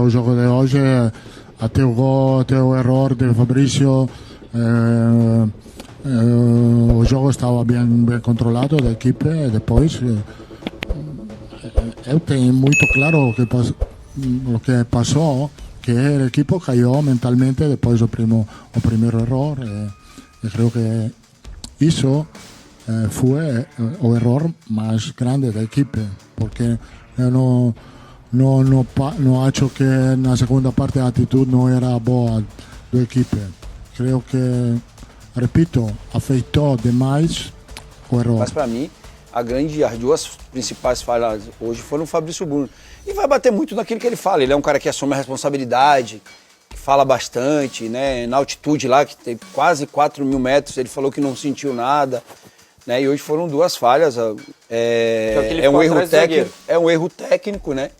o jogo de hoje, até o gol, até o erro de Fabrício, o jogo estava bem controlado da equipe. Depois, eu tenho muito claro o que passou, que a equipe caiu mentalmente depois do primeiro erro. E creio que isso foi o erro mais grande da equipe, porque eu não acho que na segunda parte a atitude não era boa da equipe. Creio que, repito, afetou demais o erro. Mas para mim, as duas principais falhas hoje foram o Fabrício Bruno. E vai bater muito naquilo que ele fala. Ele é um cara que assume a responsabilidade, que fala bastante, né? Na altitude lá, que tem quase 4.000 metros, ele falou que não sentiu nada. Né? E hoje foram duas falhas. É um erro técnico, né?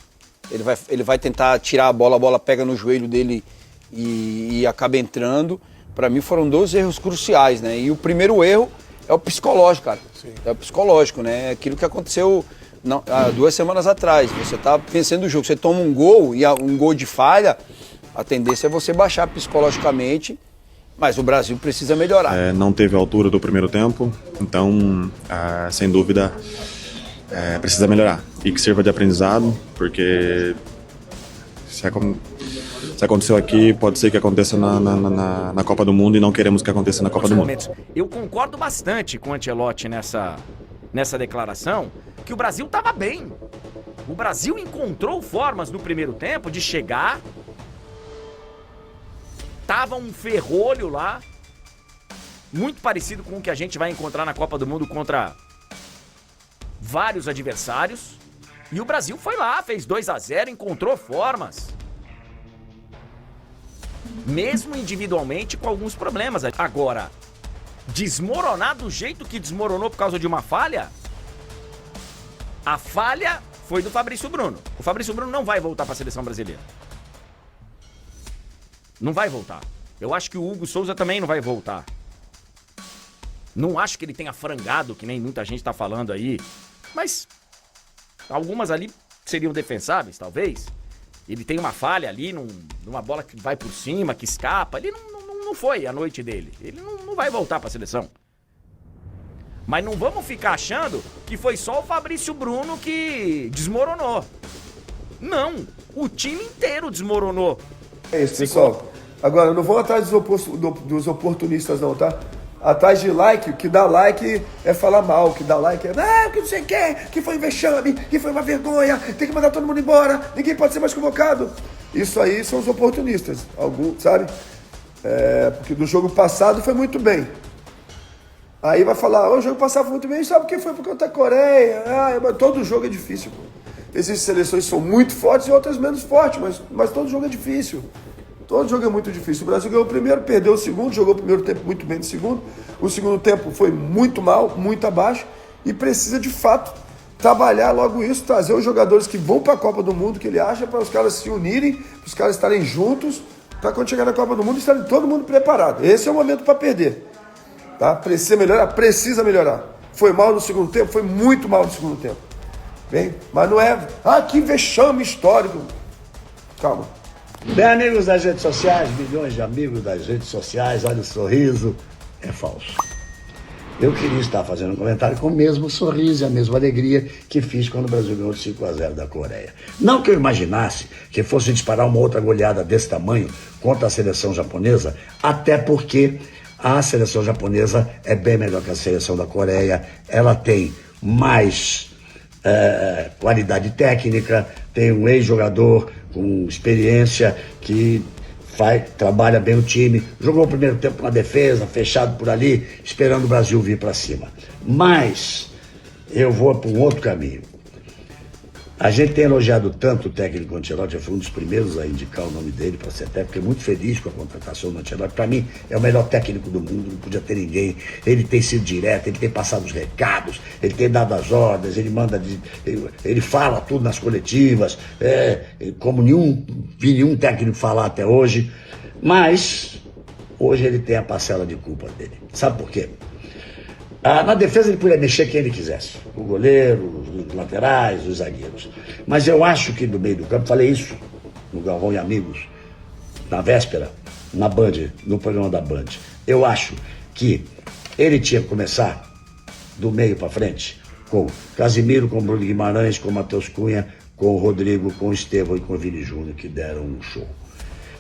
Ele vai tentar tirar a bola pega no joelho dele e acaba entrando. Para mim foram dois erros cruciais, né? E o primeiro erro é o psicológico, cara. Sim. É o psicológico, né? Aquilo que aconteceu há 2 semanas atrás. Você tá pensando no jogo, você toma um gol e um gol de falha, a tendência é você baixar psicologicamente, mas o Brasil precisa melhorar. Não teve a altura do primeiro tempo, então, sem dúvida, precisa melhorar. E que sirva de aprendizado, porque se aconteceu aqui, pode ser que aconteça na Copa do Mundo e não queremos que aconteça na Copa do Mundo. Eu concordo bastante com o Ancelotti nessa declaração, que o Brasil estava bem. O Brasil encontrou formas no primeiro tempo de chegar, tava um ferrolho lá, muito parecido com o que a gente vai encontrar na Copa do Mundo contra vários adversários, e o Brasil foi lá, fez 2-0, encontrou formas. Mesmo individualmente com alguns problemas. Agora, desmoronar do jeito que desmoronou por causa de uma falha, a falha foi do Fabrício Bruno. O Fabrício Bruno não vai voltar para a seleção brasileira. Não vai voltar. Eu acho que o Hugo Souza também não vai voltar. Não acho que ele tenha frangado, que nem muita gente tá falando aí, mas algumas ali seriam defensáveis, talvez. Ele tem uma falha ali, numa bola que vai por cima, que escapa. Ele não foi a noite dele. Ele não vai voltar para a seleção. Mas não vamos ficar achando que foi só o Fabrício Bruno que desmoronou. Não, o time inteiro desmoronou. É isso, pessoal. Agora, não vão atrás dos oportunistas não, tá? Atrás de like, o que dá like é falar mal, o que dá like é que não sei o que foi um vexame, que foi uma vergonha, tem que mandar todo mundo embora, ninguém pode ser mais convocado. Isso aí são os oportunistas, alguns, sabe? Porque do jogo passado foi muito bem. Aí vai falar, o jogo passado foi muito bem, sabe por que foi? Por conta da Coreia. Todo jogo é difícil, pô. Existem seleções que são muito fortes e outras menos fortes, mas todo jogo é difícil. Todo jogo é muito difícil. O Brasil ganhou o primeiro, perdeu o segundo, jogou o primeiro tempo muito bem no segundo. O segundo tempo foi muito mal, muito abaixo. E precisa, de fato, trabalhar logo isso, trazer os jogadores que vão para a Copa do Mundo, que ele acha, para os caras se unirem, para os caras estarem juntos, para quando chegar na Copa do Mundo, estarem todo mundo preparado. Esse é o momento para perder. Tá? Precisa melhorar? Precisa melhorar. Foi mal no segundo tempo? Foi muito mal no segundo tempo. Bem, mas não é... que vexame histórico. Calma. Bem, amigos das redes sociais, milhões de amigos das redes sociais, olha o sorriso, é falso. Eu queria estar fazendo um comentário com o mesmo sorriso e a mesma alegria que fiz quando o Brasil ganhou 5-0 da Coreia. Não que eu imaginasse que fosse disparar uma outra goleada desse tamanho contra a seleção japonesa, até porque a seleção japonesa é bem melhor que a seleção da Coreia, ela tem mais qualidade técnica, tem um ex-jogador com experiência que trabalha bem o time, jogou o primeiro tempo na defesa, fechado por ali, esperando o Brasil vir para cima. Mas eu vou para um outro caminho. A gente tem elogiado tanto o técnico Ancelotti, eu fui um dos primeiros a indicar o nome dele para ser técnico, fiquei muito feliz com a contratação do Ancelotti. Para mim, é o melhor técnico do mundo, não podia ter ninguém. Ele tem sido direto, ele tem passado os recados, ele tem dado as ordens, ele fala tudo nas coletivas, como vi nenhum técnico falar até hoje. Mas hoje ele tem a parcela de culpa dele. Sabe por quê? Na defesa ele podia mexer quem ele quisesse, o goleiro, os laterais, os zagueiros. Mas eu acho que no meio do campo, falei isso no Galvão e Amigos, na véspera, na Band, no programa da Band. Eu acho que ele tinha que começar do meio para frente, com Casimiro, com Bruno Guimarães, com Matheus Cunha, com o Rodrigo, com o Estevão e com o Vini Júnior, que deram um show.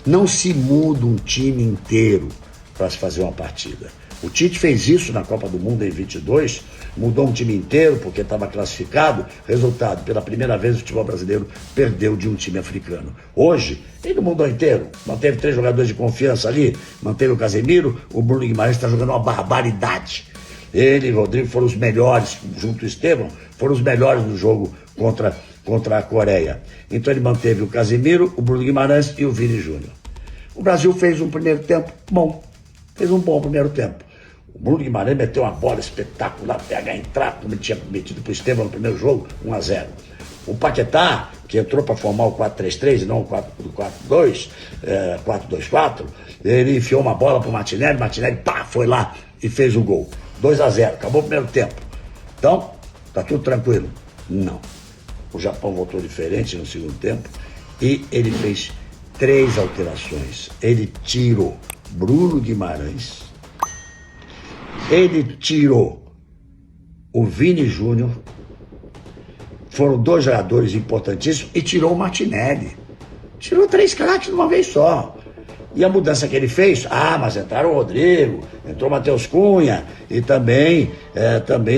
Não se muda um time inteiro para se fazer uma partida. O Tite fez isso na Copa do Mundo em 22, mudou um time inteiro porque estava classificado. Resultado, pela primeira vez o futebol brasileiro perdeu de um time africano. Hoje, ele não mudou inteiro, manteve 3 jogadores de confiança ali, manteve o Casemiro, o Bruno Guimarães está jogando uma barbaridade. Ele e o Rodrigo foram os melhores, junto ao Estevão, foram os melhores no jogo contra a Coreia. Então ele manteve o Casemiro, o Bruno Guimarães e o Vini Júnior. O Brasil fez um primeiro tempo bom, fez um bom primeiro tempo. O Bruno Guimarães meteu uma bola espetacular, PH entrar, como ele tinha metido para o Estevão no primeiro jogo, 1-0. O Paquetá, que entrou para formar o 4-3-3 e não o 4-4-2, 4-2-4, ele enfiou uma bola para o Martinelli, pá, foi lá e fez o gol. 2-0, acabou o primeiro tempo. Então, tá tudo tranquilo? Não. O Japão voltou diferente no segundo tempo e ele fez 3 alterações. Ele tirou Bruno Guimarães, ele tirou o Vini Júnior, foram 2 jogadores importantíssimos, e tirou o Martinelli. Tirou 3 craques de uma vez só. E a mudança que ele fez, mas entraram o Rodrigo, entrou o Matheus Cunha e também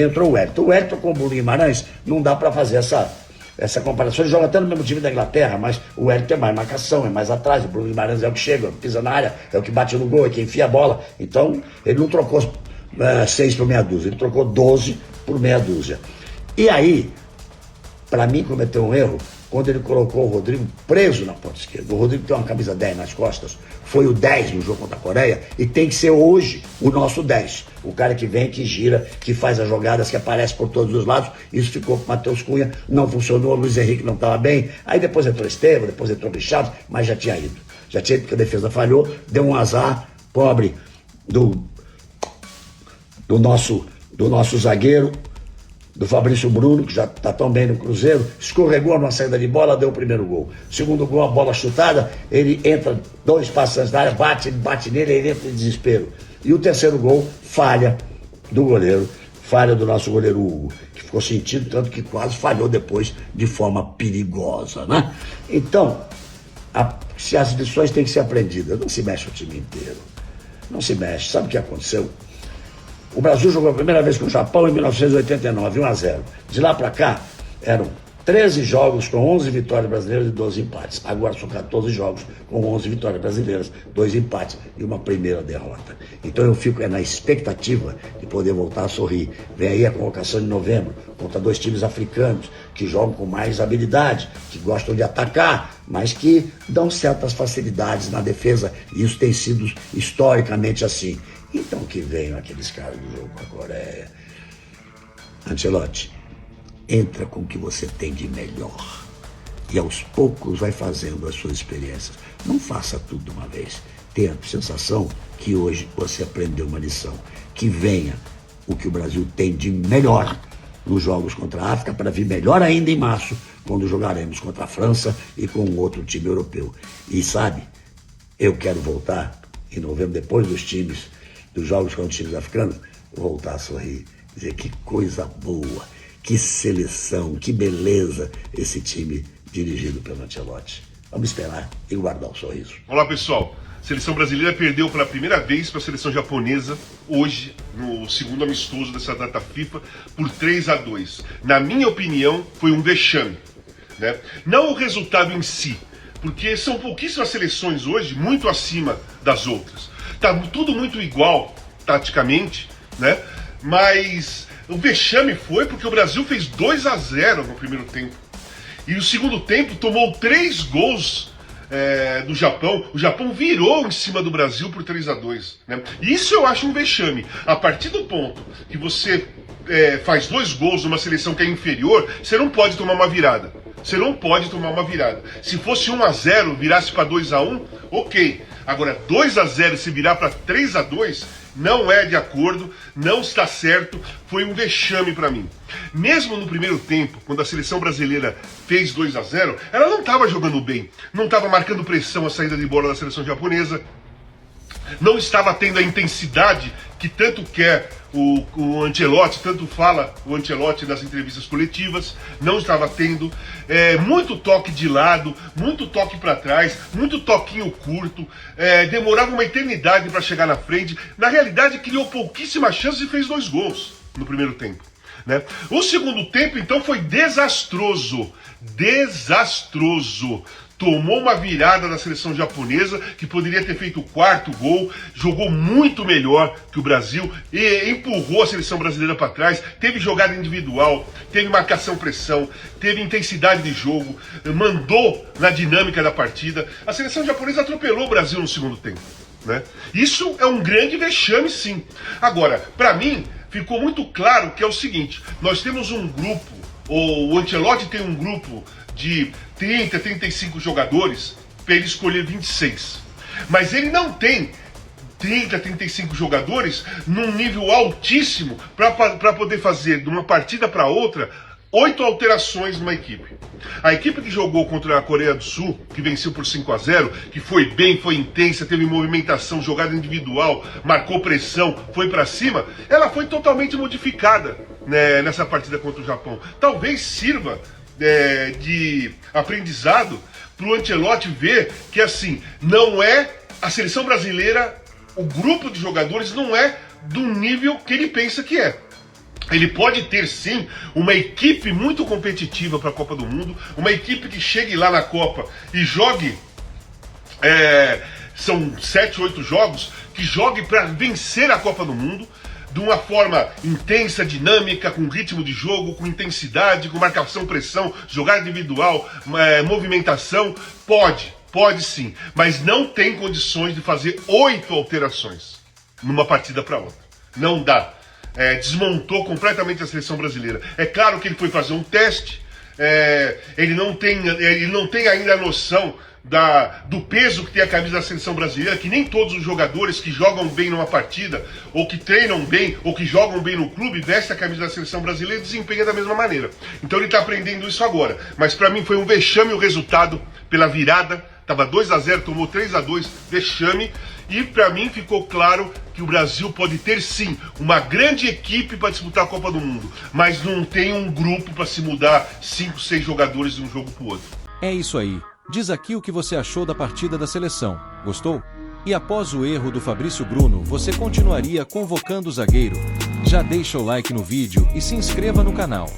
entrou o Wellington. O Wellington com o Bruno Guimarães, não dá para fazer essa comparação. Ele joga até no mesmo time da Inglaterra, mas o Wellington é mais marcação, é mais atrás. O Bruno Guimarães é o que chega, é o que pisa na área, é o que bate no gol, é quem enfia a bola. Então, ele não trocou 6 por meia dúzia, ele trocou 12 por meia dúzia. E aí, para mim, cometeu um erro quando ele colocou o Rodrigo preso na ponta esquerda. O Rodrigo tem uma camisa 10 nas costas, foi o 10 no jogo contra a Coreia e tem que ser hoje o nosso 10. O cara que vem, que gira, que faz as jogadas, que aparece por todos os lados. Isso ficou com o Matheus Cunha, não funcionou, o Luiz Henrique não estava bem. Aí depois entrou Estevão, depois entrou Richard, mas já tinha ido. Já tinha ido porque a defesa falhou, deu um azar pobre do nosso zagueiro, do Fabrício Bruno, que já está tão bem no Cruzeiro, escorregou numa saída de bola, deu o primeiro gol. Segundo gol, a bola chutada, ele entra 2 passos na área, bate nele, ele entra em desespero. E o terceiro gol, falha do goleiro, falha do nosso goleiro Hugo, que ficou sentido, tanto que quase falhou depois de forma perigosa, né? Então, se as lições têm que ser aprendidas, não se mexe o time inteiro, não se mexe. Sabe o que aconteceu? O Brasil jogou a primeira vez com o Japão em 1989, 1-0. De lá para cá, eram 13 jogos com 11 vitórias brasileiras e 12 empates. Agora são 14 jogos com 11 vitórias brasileiras, 2 empates e uma primeira derrota. Então eu fico na expectativa de poder voltar a sorrir. Vem aí a convocação de novembro contra 2 times africanos que jogam com mais habilidade, que gostam de atacar, mas que dão certas facilidades na defesa. E isso tem sido historicamente assim. Então que venham aqueles caras do jogo com a Coreia. Ancelotti, entra com o que você tem de melhor. E aos poucos vai fazendo as suas experiências. Não faça tudo de uma vez. Tenha a sensação que hoje você aprendeu uma lição. Que venha o que o Brasil tem de melhor nos jogos contra a África, para vir melhor ainda em março, quando jogaremos contra a França e com um outro time europeu. E sabe, eu quero voltar em novembro, depois dos jogos contra os times africanos, voltar a sorrir, dizer que coisa boa, que seleção, que beleza esse time dirigido pelo Ancelotti. Vamos esperar e guardar o sorriso. Olá, pessoal. A seleção brasileira perdeu pela primeira vez para a seleção japonesa hoje, no segundo amistoso dessa data FIFA, por 3-2. Na minha opinião, foi um vexame, né? Não o resultado em si, porque são pouquíssimas seleções hoje muito acima das outras. Tá tudo muito igual, taticamente, né? Mas o vexame foi porque o Brasil fez 2-0 no primeiro tempo. E no segundo tempo tomou 3 gols do Japão. O Japão virou em cima do Brasil por 3-2. Né? Isso eu acho um vexame. A partir do ponto que você faz 2 gols numa seleção que é inferior, você não pode tomar uma virada. Você não pode tomar uma virada. Se fosse 1-0, virasse para 2-1, ok. Agora 2-0 se virar para 3-2, não é de acordo, não está certo, foi um vexame para mim. Mesmo no primeiro tempo, quando a seleção brasileira fez 2-0, ela não estava jogando bem, não estava marcando pressão a saída de bola da seleção japonesa, não estava tendo a intensidade que tanto quer o Ancelotti, tanto fala o Ancelotti nas entrevistas coletivas, não estava tendo, muito toque de lado, muito toque para trás, muito toquinho curto, demorava uma eternidade para chegar na frente. Na realidade, criou pouquíssimas chances e fez 2 gols no primeiro tempo, né? O segundo tempo, então, foi desastroso, desastroso. Tomou uma virada da seleção japonesa, que poderia ter feito o 4º gol, jogou muito melhor que o Brasil, e empurrou a seleção brasileira para trás, teve jogada individual, teve marcação-pressão, teve intensidade de jogo, mandou na dinâmica da partida. A seleção japonesa atropelou o Brasil no segundo tempo, né? Isso é um grande vexame, sim. Agora, para mim, ficou muito claro que é o seguinte, nós temos um grupo, o Ancelotti tem um grupo de 30, 35 jogadores para ele escolher 26. Mas ele não tem 30, 35 jogadores num nível altíssimo para poder fazer de uma partida para outra 8 alterações numa equipe. A equipe que jogou contra a Coreia do Sul, que venceu por 5-0, que foi bem, foi intensa, teve movimentação, jogada individual, marcou pressão, foi para cima, ela foi totalmente modificada, né, nessa partida contra o Japão. Talvez sirva de aprendizado para o Ancelotti ver que, assim, não é a seleção brasileira, o grupo de jogadores não é do nível que ele pensa que é. Ele pode ter, sim, uma equipe muito competitiva para a Copa do Mundo, uma equipe que chegue lá na Copa e jogue, são 7, 8 jogos, que jogue para vencer a Copa do Mundo, de uma forma intensa, dinâmica, com ritmo de jogo, com intensidade, com marcação, pressão, jogada individual, movimentação. Pode sim, mas não tem condições de fazer 8 alterações numa partida para outra. Não dá. Desmontou completamente a seleção brasileira. É claro que ele foi fazer um teste, ele não tem ainda a noção do peso que tem a camisa da seleção brasileira, que nem todos os jogadores que jogam bem numa partida, ou que treinam bem, ou que jogam bem no clube, vestem a camisa da seleção brasileira e desempenham da mesma maneira. Então ele está aprendendo isso agora. Mas para mim foi um vexame o resultado pela virada. Estava 2-0, tomou 3-2, vexame. E para mim ficou claro que o Brasil pode ter sim uma grande equipe para disputar a Copa do Mundo, mas não tem um grupo para se mudar 5, 6 jogadores de um jogo para o outro. É isso aí. Diz aqui o que você achou da partida da seleção. Gostou? E após o erro do Fabrício Bruno, você continuaria convocando o zagueiro? Já deixa o like no vídeo e se inscreva no canal.